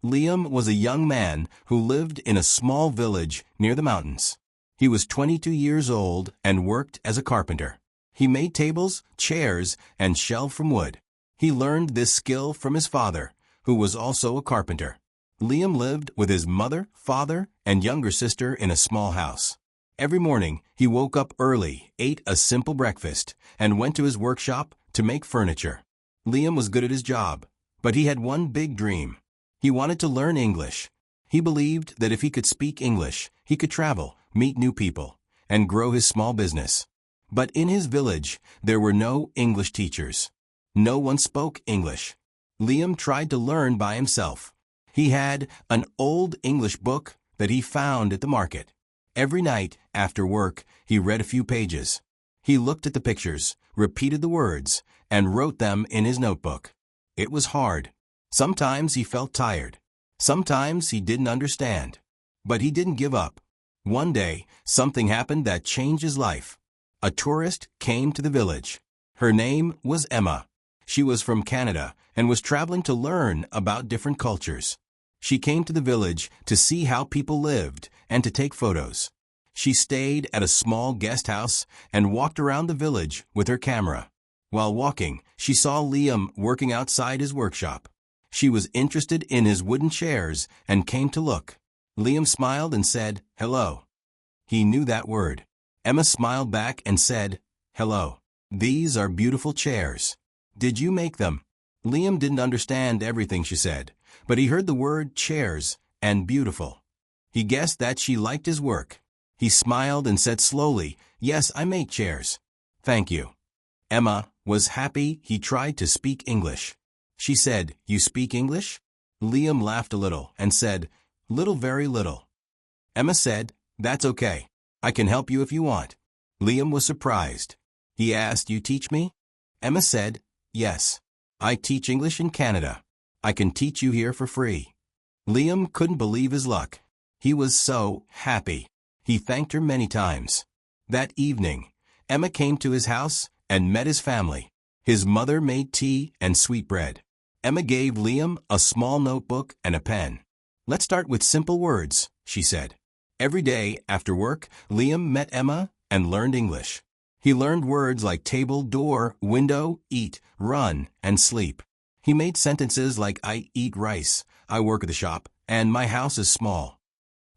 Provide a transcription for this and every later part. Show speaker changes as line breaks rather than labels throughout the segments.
Liam was a young man who lived in a small village near the mountains. He was 22 years old and worked as a carpenter. He made tables, chairs, and shelves from wood. He learned this skill from his father, who was also a carpenter. Liam lived with his mother, father, and younger sister in a small house. Every morning, he woke up early, ate a simple breakfast, and went to his workshop to make furniture. Liam was good at his job, but he had one big dream. He wanted to learn English. He believed that if he could speak English, he could travel, meet new people, and grow his small business. But in his village, there were no English teachers. No one spoke English. Liam tried to learn by himself. He had an old English book that he found at the market. Every night, after work, he read a few pages. He looked at the pictures, repeated the words, and wrote them in his notebook. It was hard. Sometimes he felt tired. Sometimes he didn't understand. But he didn't give up. One day, something happened that changed his life. A tourist came to the village. Her name was Emma. She was from Canada and was traveling to learn about different cultures. She came to the village to see how people lived and to take photos. She stayed at a small guest house and walked around the village with her camera. While walking, she saw Liam working outside his workshop. She was interested in his wooden chairs and came to look. Liam smiled and said, "Hello." He knew that word. Emma smiled back and said, "Hello. These are beautiful chairs. Did you make them?" Liam didn't understand everything she said, but he heard the word chairs and beautiful. He guessed that she liked his work. He smiled and said slowly, "Yes, I make chairs. Thank you." Emma was happy he tried to speak English. She said, "You speak English?" Liam laughed a little and said, "Little, very little." Emma said, "That's okay. I can help you if you want." Liam was surprised. He asked, "You teach me?" Emma said, "Yes. I teach English in Canada. I can teach you here for free." Liam couldn't believe his luck. He was so happy. He thanked her many times. That evening, Emma came to his house and met his family. His mother made tea and sweetbread. Emma gave Liam a small notebook and a pen. "Let's start with simple words," she said. Every day after work, Liam met Emma and learned English. He learned words like table, door, window, eat, run, and sleep. He made sentences like "I eat rice," "I work at the shop," and "My house is small."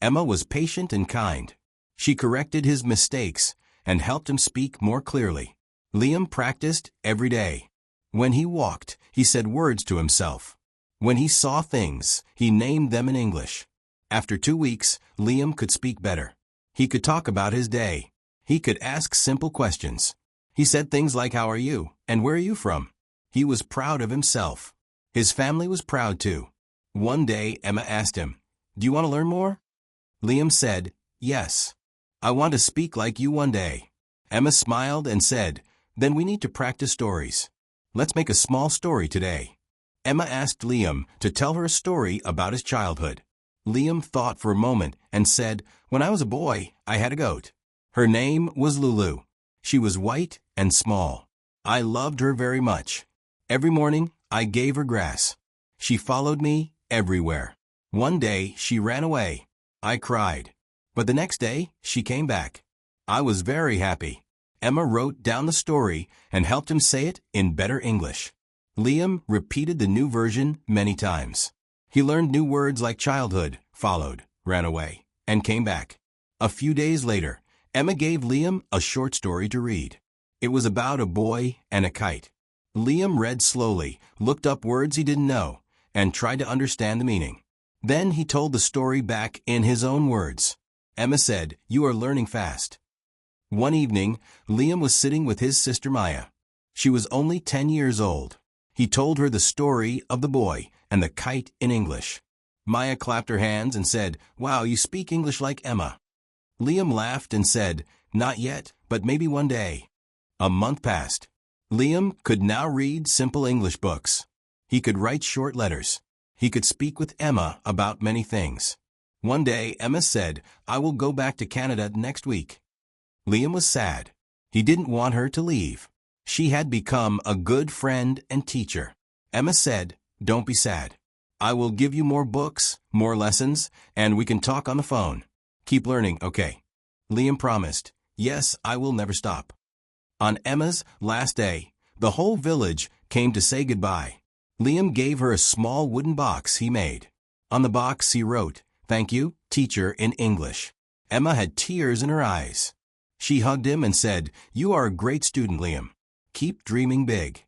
Emma was patient and kind. She corrected his mistakes and helped him speak more clearly. Liam practiced every day. When he walked, he said words to himself. When he saw things, he named them in English. After 2 weeks, Liam could speak better. He could talk about his day. He could ask simple questions. He said things like, "How are you?" and "Where are you from?" He was proud of himself. His family was proud too. One day, Emma asked him, "Do you want to learn more?" Liam said, "Yes. I want to speak like you one day." Emma smiled and said, "Then we need to practice stories. Let's make a small story today." Emma asked Liam to tell her a story about his childhood. Liam thought for a moment and said, "When I was a boy, I had a goat. Her name was Lulu. She was white and small. I loved her very much. Every morning, I gave her grass. She followed me everywhere. One day, she ran away. I cried. But the next day, she came back. I was very happy." Emma wrote down the story and helped him say it in better English. Liam repeated the new version many times. He learned new words like childhood, followed, ran away, and came back. A few days later, Emma gave Liam a short story to read. It was about a boy and a kite. Liam read slowly, looked up words he didn't know, and tried to understand the meaning. Then he told the story back in his own words. Emma said, "You are learning fast." One evening, Liam was sitting with his sister Maya. She was only 10 years old. He told her the story of the boy and the kite in English. Maya clapped her hands and said, "Wow, you speak English like Emma." Liam laughed and said, "Not yet, but maybe one day." A month passed. Liam could now read simple English books. He could write short letters. He could speak with Emma about many things. One day, Emma said, "I will go back to Canada next week." Liam was sad. He didn't want her to leave. She had become a good friend and teacher. Emma said, "Don't be sad. I will give you more books, more lessons, and we can talk on the phone. Keep learning, okay? Liam promised, yes, I will never stop. On Emma's last day, the whole village came to say goodbye. Liam gave her a small wooden box he made. On the box he wrote, "Thank you, teacher," in English. Emma had tears in her eyes. She hugged him and said, "You are a great student, Liam. Keep dreaming big."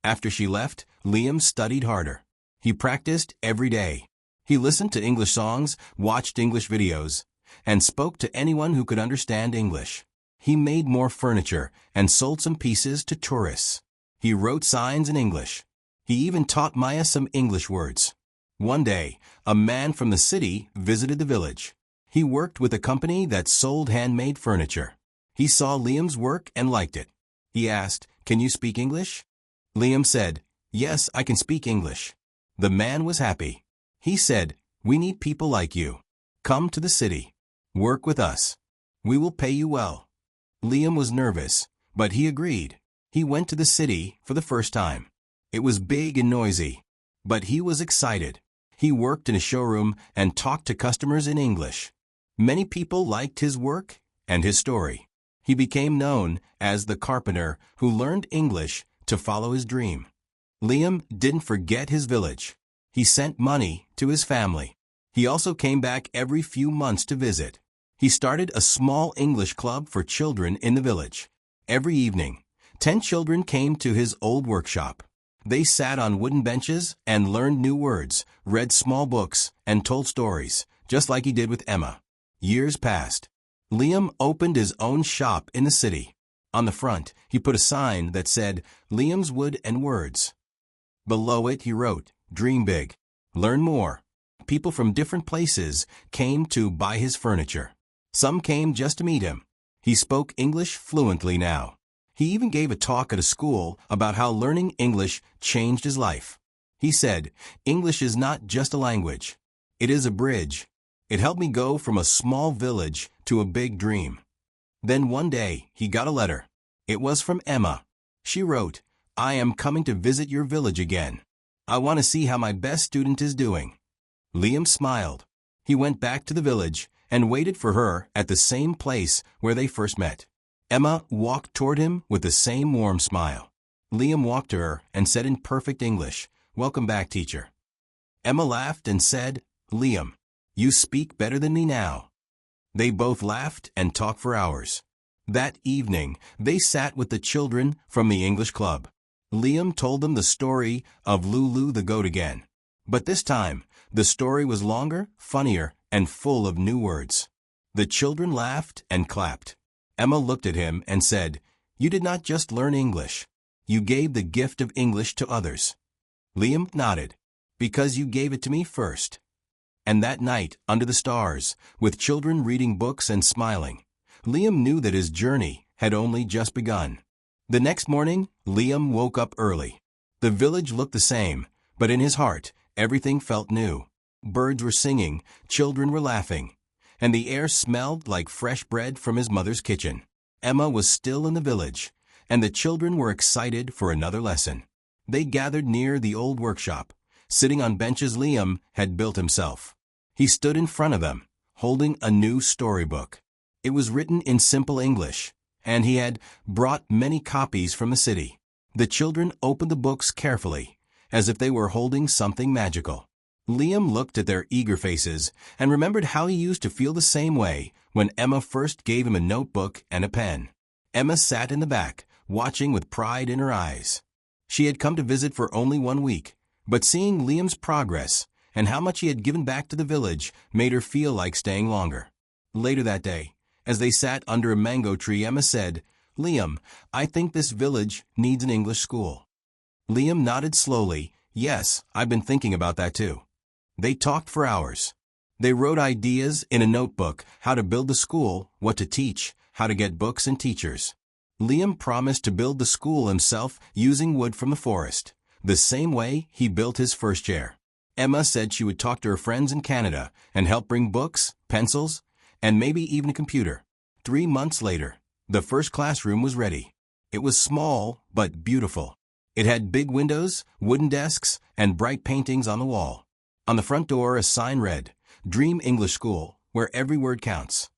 After she left, Liam studied harder. He practiced every day. He listened to English songs, watched English videos, and spoke to anyone who could understand English. He made more furniture and sold some pieces to tourists. He wrote signs in English. He even taught Maya some English words. One day, a man from the city visited the village. He worked with a company that sold handmade furniture. He saw Liam's work and liked it. He asked, "Can you speak English?" Liam said, "Yes, I can speak English." The man was happy. He said, "We need people like you. Come to the city. Work with us. We will pay you well." Liam was nervous, but he agreed. He went to the city for the first time. It was big and noisy, but he was excited. He worked in a showroom and talked to customers in English. Many people liked his work and his story. He became known as the carpenter who learned English to follow his dream. Liam didn't forget his village. He sent money to his family. He also came back every few months to visit. He started a small English club for children in the village. Every evening, 10 children came to his old workshop. They sat on wooden benches and learned new words, read small books, and told stories, just like he did with Emma. Years passed. Liam opened his own shop in the city. On the front, he put a sign that said, "Liam's Wood and Words." Below it, he wrote, "Dream big. Learn more." People from different places came to buy his furniture. Some came just to meet him. He spoke English fluently now. He even gave a talk at a school about how learning English changed his life. He said, "English is not just a language. It is a bridge. It helped me go from a small village to a big dream." Then one day, he got a letter. It was from Emma. She wrote, "I am coming to visit your village again. I want to see how my best student is doing." Liam smiled. He went back to the village and waited for her at the same place where they first met. Emma walked toward him with the same warm smile. Liam walked to her and said in perfect English, "Welcome back, teacher." Emma laughed and said, "Liam, you speak better than me now." They both laughed and talked for hours. That evening, they sat with the children from the English club. Liam told them the story of Lulu the goat again. But this time, the story was longer, funnier, and full of new words. The children laughed and clapped. Emma looked at him and said, "You did not just learn English. You gave the gift of English to others." Liam nodded. "Because you gave it to me first." And that night, under the stars, with children reading books and smiling, Liam knew that his journey had only just begun. The next morning, Liam woke up early. The village looked the same, but in his heart, everything felt new. Birds were singing, children were laughing, and the air smelled like fresh bread from his mother's kitchen. Emma was still in the village, and the children were excited for another lesson. They gathered near the old workshop, sitting on benches Liam had built himself. He stood in front of them, holding a new storybook. It was written in simple English, and he had brought many copies from the city. The children opened the books carefully, as if they were holding something magical. Liam looked at their eager faces and remembered how he used to feel the same way when Emma first gave him a notebook and a pen. Emma sat in the back, watching with pride in her eyes. She had come to visit for only 1 week, but seeing Liam's progress and how much he had given back to the village made her feel like staying longer. Later that day, as they sat under a mango tree, Emma said, "Liam, I think this village needs an English school." Liam nodded slowly. "Yes, I've been thinking about that too." They talked for hours. They wrote ideas in a notebook, how to build the school, what to teach, how to get books and teachers. Liam promised to build the school himself using wood from the forest, the same way he built his first chair. Emma said she would talk to her friends in Canada and help bring books, pencils, and maybe even a computer. 3 months later, the first classroom was ready. It was small but beautiful. It had big windows, wooden desks, and bright paintings on the wall. On the front door, a sign read, "Dream English School, where every word counts."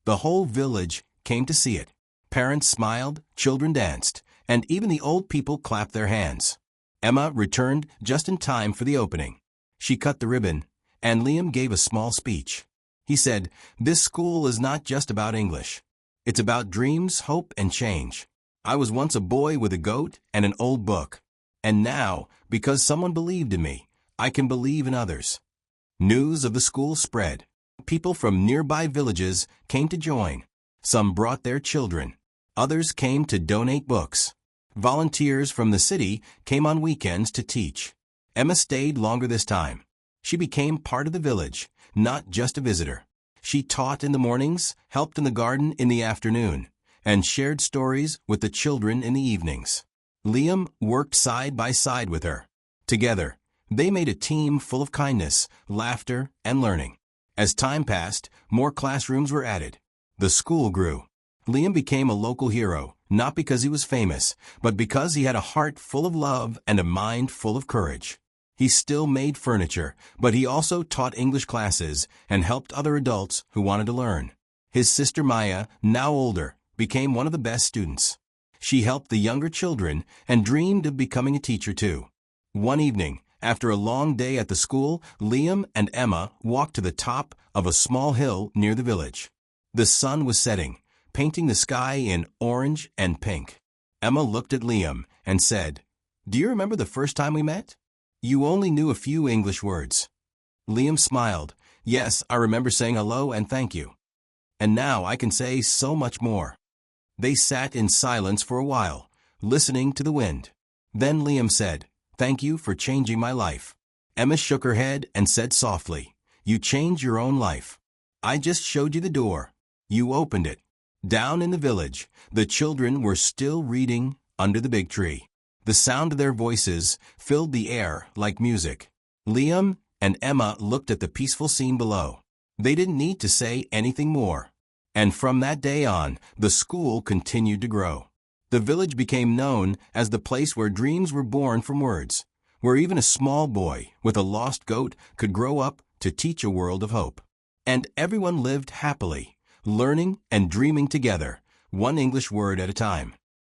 The whole village came to see it. Parents smiled, children danced, and even the old people clapped their hands. Emma returned just in time for the opening. She cut the ribbon, and Liam gave a small speech. He said, "This school is not just about English. It's about dreams, hope, and change. I was once a boy with a goat and an old book. And now, because someone believed in me, I can believe in others." News of the school spread. People from nearby villages came to join. Some brought their children. Others came to donate books. Volunteers from the city came on weekends to teach. Emma stayed longer this time. She became part of the village, not just a visitor. She taught in the mornings, helped in the garden in the afternoon, and shared stories with the children in the evenings. Liam worked side by side with her. Together, they made a team full of kindness, laughter, and learning. As time passed, more classrooms were added. The school grew. Liam became a local hero, not because he was famous, but because he had a heart full of love and a mind full of courage. He still made furniture, but he also taught English classes and helped other adults who wanted to learn. His sister Maya, now older, became one of the best students. She helped the younger children and dreamed of becoming a teacher too. One evening, after a long day at the school, Liam and Emma walked to the top of a small hill near the village. The sun was setting, painting the sky in orange and pink. Emma looked at Liam and said, "Do you remember the first time we met? You only knew a few English words." Liam smiled. "Yes, I remember saying hello and thank you. And now I can say so much more." They sat in silence for a while, listening to the wind. Then Liam said, "Thank you for changing my life." Emma shook her head and said softly, "You changed your own life. I just showed you the door. You opened it." Down in the village, the children were still reading under the big tree. The sound of their voices filled the air like music. Liam and Emma looked at the peaceful scene below. They didn't need to say anything more. And from that day on, the school continued to grow. The village became known as the place where dreams were born from words, where even a small boy with a lost goat could grow up to teach a world of hope. And everyone lived happily, learning and dreaming together, one English word at a time.